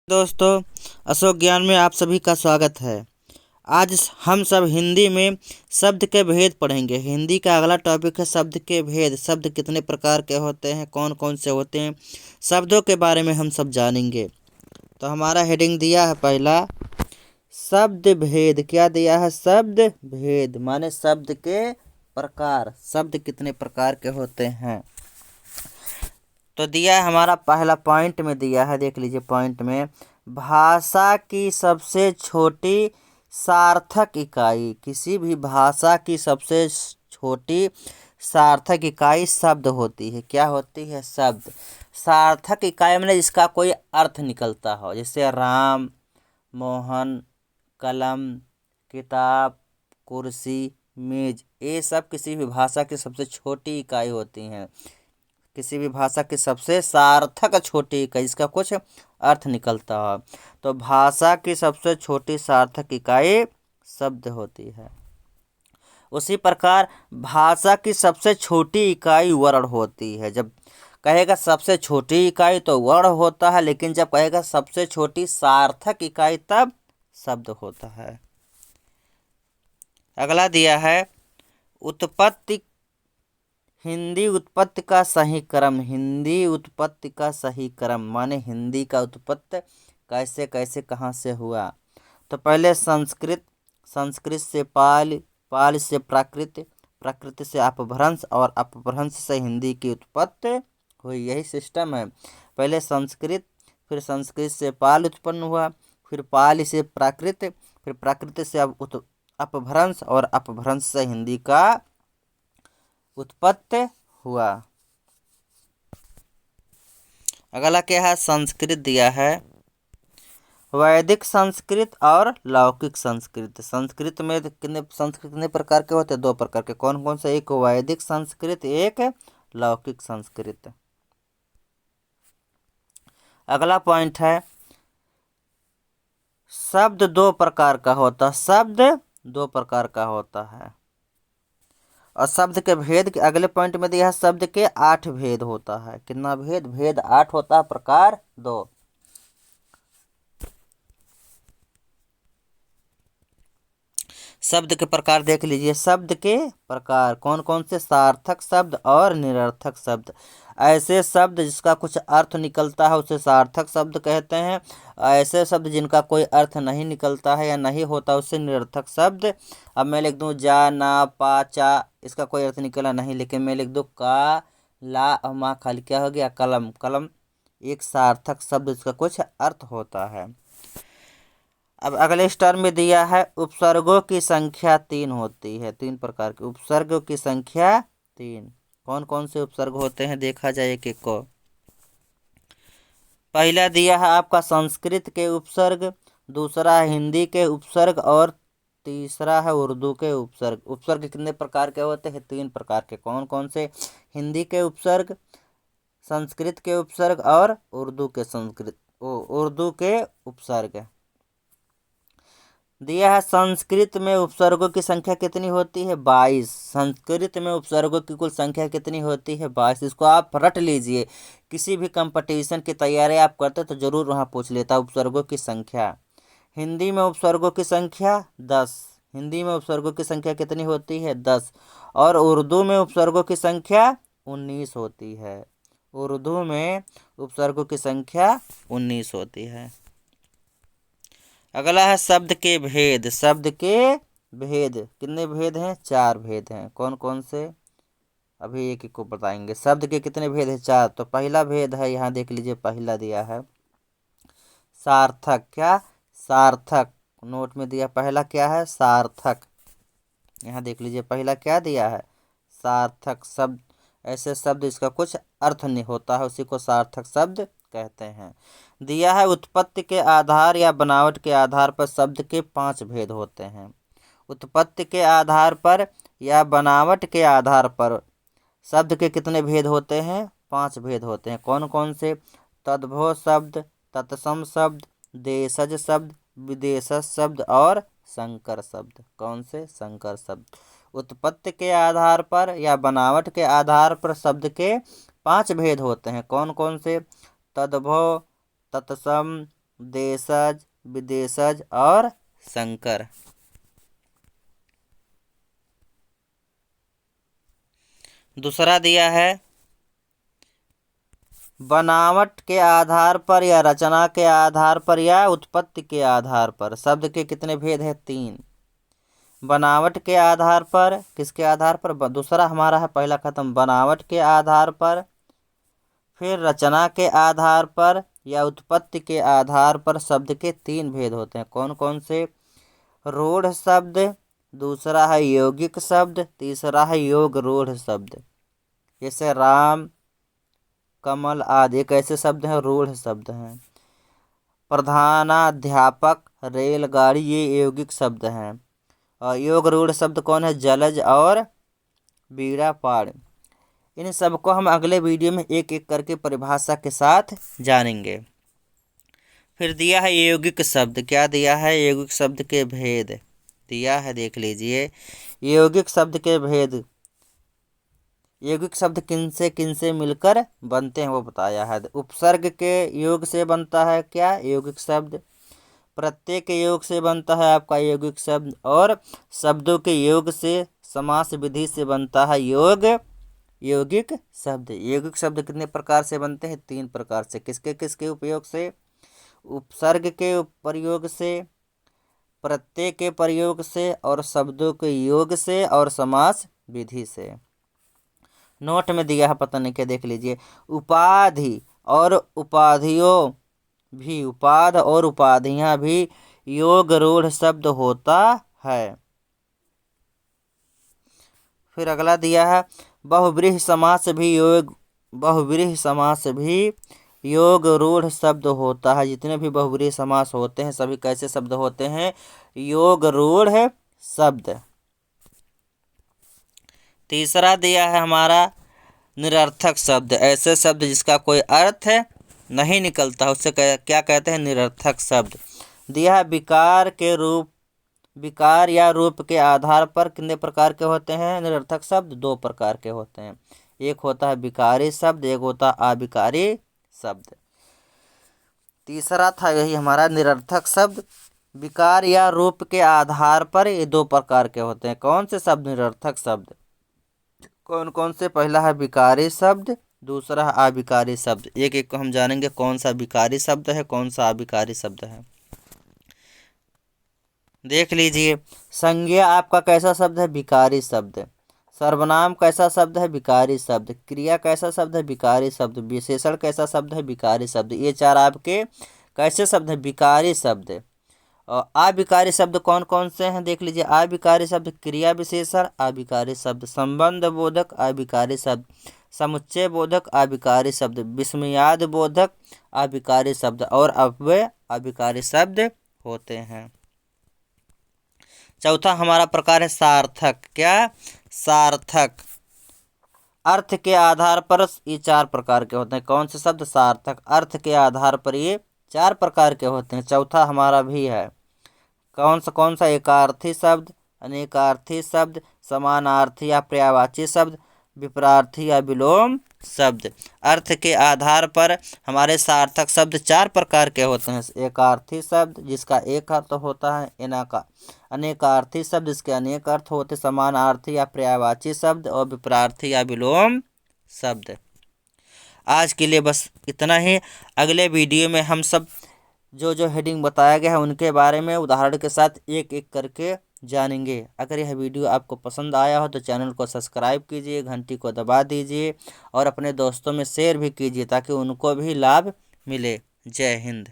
दोस्तों, अशोक ज्ञान में आप सभी का स्वागत है। आज हम सब हिंदी में शब्द के भेद पढ़ेंगे। हिंदी का अगला टॉपिक है शब्द के भेद। शब्द कितने प्रकार के होते हैं, कौन कौन से होते हैं, शब्दों के बारे में हम सब जानेंगे। तो हमारा हेडिंग दिया है पहला, शब्द भेद। क्या दिया है? शब्द भेद माने शब्द के प्रकार। शब्द कितने प्रकार के होते हैं तो दिया है हमारा पहला पॉइंट में दिया है, देख लीजिए पॉइंट में, भाषा की सबसे छोटी सार्थक इकाई। किसी भी भाषा की सबसे छोटी सार्थक इकाई शब्द होती है। क्या होती है? शब्द। सार्थक इकाई में जिसका कोई अर्थ निकलता हो, जैसे राम, मोहन, कलम, किताब, कुर्सी, मेज, ये सब किसी भी भाषा की सबसे छोटी इकाई होती हैं। किसी भी भाषा की सबसे सार्थक छोटी इकाई, इसका कुछ अर्थ निकलता हो तो भाषा की सबसे छोटी सार्थक इकाई शब्द होती है। उसी प्रकार भाषा की सबसे छोटी इकाई वर्ण होती है। जब कहेगा सबसे छोटी इकाई तो वर्ण होता है, लेकिन जब कहेगा सबसे छोटी सार्थक इकाई तब शब्द होता है। अगला दिया है उत्पत्ति। हिंदी उत्पत्ति का सही क्रम। हिंदी उत्पत्ति का सही क्रम माने हिंदी का उत्पत्ति कैसे कैसे कहाँ से हुआ। तो पहले संस्कृत, संस्कृत से पाल, पाल से प्राकृत, प्राकृत से अपभ्रंश और अपभ्रंश से हिंदी की उत्पत्ति हुई। यही सिस्टम है। पहले संस्कृत, फिर संस्कृत से पाल उत्पन्न हुआ, फिर पाल से प्राकृत, फिर प्राकृत से अपभ्रंश और अपभ्रंश से हिंदी का उत्पत्ति हुआ। अगला क्या है? संस्कृत दिया है वैदिक संस्कृत और लौकिक संस्कृत। संस्कृत में कितने प्रकार के होते हैं? दो प्रकार के। कौन कौन से? एक वैदिक संस्कृत, एक लौकिक संस्कृत। अगला पॉइंट है शब्द दो प्रकार का होता है। शब्द दो प्रकार का होता है। और शब्द के भेद के अगले पॉइंट में दिया है शब्द के 8 भेद होता है। कितना भेद? भेद 8 होता है, प्रकार 2। शब्द के प्रकार देख लीजिए। शब्द के प्रकार कौन कौन से? सार्थक शब्द और निरर्थक शब्द। ऐसे शब्द जिसका कुछ अर्थ निकलता है उसे सार्थक शब्द कहते हैं। ऐसे शब्द जिनका कोई अर्थ नहीं निकलता है या नहीं होता उसे निरर्थक शब्द। अब मैं लिख दूं जा, ना, पा, चा, इसका कोई अर्थ निकला नहीं, लेकिन मैं लिख दूं का, ला और माँ खाली, क्या हो गया? कलम। कलम एक सार्थक शब्द, इसका कुछ अर्थ होता है। अब अगले स्टार में दिया है उपसर्गों की संख्या 3 होती है। 3 प्रकार के उपसर्गों की संख्या 3। कौन कौन से उपसर्ग होते हैं देखा जाए एक एक को। पहला दिया है आपका संस्कृत के उपसर्ग, दूसरा है हिंदी के उपसर्ग और तीसरा है उर्दू के उपसर्ग। उपसर्ग कितने प्रकार के होते हैं? 3 प्रकार के। कौन कौन से? हिंदी के उपसर्ग, संस्कृत के उपसर्ग और उर्दू के उपसर्ग। दिया है संस्कृत में उपसर्गों की संख्या कितनी होती है? 22। संस्कृत में उपसर्गों की कुल संख्या कितनी होती है? 22। इसको आप रट लीजिए। किसी भी कंपटीशन की तैयारी आप करते तो जरूर वहाँ पूछ लेता उपसर्गों की संख्या। हिंदी में उपसर्गों की संख्या 10। हिंदी में उपसर्गों की संख्या कितनी होती है? 10। और उर्दू में उपसर्गों की संख्या 19 होती है। उर्दू में उपसर्गों की संख्या 19 होती है। अगला है शब्द के भेद। शब्द के भेद कितने भेद हैं? 4 भेद हैं। कौन कौन से? अभी एक एक को बताएंगे। शब्द के कितने भेद हैं? 4। तो पहला भेद है, यहाँ देख लीजिए, पहला दिया है सार्थक। क्या? सार्थक। नोट में दिया पहला क्या है? सार्थक। यहाँ देख लीजिए पहला क्या दिया है? सार्थक शब्द। ऐसे शब्द इसका कुछ अर्थ नहीं होता है उसी को सार्थक शब्द कहते हैं। दिया है उत्पत्ति के आधार या बनावट के आधार पर शब्द के 5 भेद होते हैं। उत्पत्ति के आधार पर या बनावट के आधार पर शब्द के कितने भेद होते हैं? 5 भेद होते हैं। कौन कौन से? तद्भव शब्द, तत्सम शब्द, देशज शब्द, विदेशज शब्द और संकर शब्द। कौन से? संकर शब्द। उत्पत्ति के आधार पर या बनावट के आधार पर शब्द के 5 भेद होते हैं। कौन कौन से? तद्भव, तत्सम, देशज, विदेशज और संकर। दूसरा दिया है बनावट के आधार पर या रचना के आधार पर या उत्पत्ति के आधार पर शब्द के कितने भेद हैं? 3। बनावट के आधार पर, किसके आधार पर? दूसरा हमारा है पहला खत्म, बनावट के आधार पर, फिर रचना के आधार पर या उत्पत्ति के आधार पर शब्द के 3 भेद होते हैं। कौन कौन से? रूढ़ शब्द, दूसरा है यौगिक शब्द, तीसरा है योग रूढ़ शब्द। जैसे राम, कमल आदि एक ऐसे शब्द हैं, रूढ़ शब्द हैं। प्रधानाध्यापक, रेलगाड़ी, ये यौगिक शब्द हैं। और योग रूढ़ शब्द कौन है? जलज और बीड़ा पाड़। इन सबको हम अगले वीडियो में एक एक करके परिभाषा के साथ जानेंगे। फिर दिया है यौगिक शब्द। क्या दिया है? यौगिक शब्द के भेद दिया है, देख लीजिए। यौगिक शब्द के भेद, यौगिक शब्द किनसे मिलकर बनते हैं वो बताया है। उपसर्ग के योग से बनता है क्या? यौगिक शब्द। प्रत्यय के योग से बनता है आपका यौगिक शब्द। और शब्दों के योग से, समास विधि से बनता है यौगिक शब्द। यौगिक शब्द कितने प्रकार से बनते हैं? 3 प्रकार से। किसके किसके उपयोग से? उपसर्ग के प्रयोग से, प्रत्यय के प्रयोग से, और शब्दों के योग से, और समास विधि से। नोट में दिया है, पता नहीं क्या, देख लीजिए। उपाधि और उपाधियों भी, उपाध और उपाधियां भी योग रूढ़ शब्द होता है। फिर अगला दिया है बहुव्रीहि समास भी बहुव्रीहि समास भी योग रूढ़ शब्द होता है। जितने भी बहुव्रीहि समास होते हैं सभी कैसे शब्द होते हैं? योग रूढ़ शब्द। तीसरा दिया है हमारा निरर्थक शब्द। ऐसे शब्द जिसका कोई अर्थ नहीं निकलता, उससे क्या कहते हैं? निरर्थक शब्द। दिया है विकार के रूप, विकार या रूप के आधार पर कितने प्रकार के होते हैं निरर्थक शब्द? 2 प्रकार के होते हैं। एक होता है विकारी शब्द, एक होता है अविकारी शब्द। तीसरा था यही हमारा निरर्थक शब्द। विकार या रूप के आधार पर ये 2 प्रकार के होते हैं। कौन से शब्द निरर्थक शब्द? कौन कौन से? पहला है विकारी शब्द, दूसरा है अविकारी शब्द। एक एक को हम जानेंगे कौन सा विकारी शब्द है, कौन सा अविकारी शब्द है। देख लीजिए। संज्ञा आपका कैसा शब्द है? विकारी शब्द। सर्वनाम कैसा शब्द है? विकारी शब्द। क्रिया कैसा शब्द है? विकारी शब्द। विशेषण कैसा शब्द है? विकारी शब्द। ये 4 आपके कैसे शब्द है? विकारी शब्द। और अविकारी शब्द कौन कौन से हैं? देख लीजिए। अविकारी शब्द क्रिया विशेषण अविकारी शब्द, संबंध बोधक अविकारी शब्द, समुच्चय बोधक अविकारी शब्द, विस्मयाद बोधक अविकारी शब्द, और अव्यय अविकारी शब्द होते हैं। चौथा हमारा प्रकार है सार्थक। क्या? सार्थक। अर्थ के आधार पर ये 4 प्रकार के होते हैं। कौन से शब्द? सार्थक। अर्थ के आधार पर ये 4 प्रकार के होते हैं। चौथा हमारा भी है कौन सा? एकार्थी शब्द, अनेकार्थी शब्द, समानार्थी या पर्यायवाची शब्द, विपरार्थी या विलोम शब्द। अर्थ के आधार पर हमारे सार्थक शब्द 4 प्रकार के होते हैं। एकार्थी शब्द जिसका एक अर्थ होता है, अनेकार्थी शब्द जिसके अनेक अर्थ होते, समानार्थी या पर्यायवाची शब्द, और विपरार्थी या विलोम शब्द। आज के लिए बस इतना ही। अगले वीडियो में हम सब जो हेडिंग बताया गया है उनके बारे में उदाहरण के साथ एक एक करके जानेंगे। अगर यह वीडियो आपको पसंद आया हो तो चैनल को सब्सक्राइब कीजिए, घंटी को दबा दीजिए और अपने दोस्तों में शेयर भी कीजिए ताकि उनको भी लाभ मिले। जय हिंद।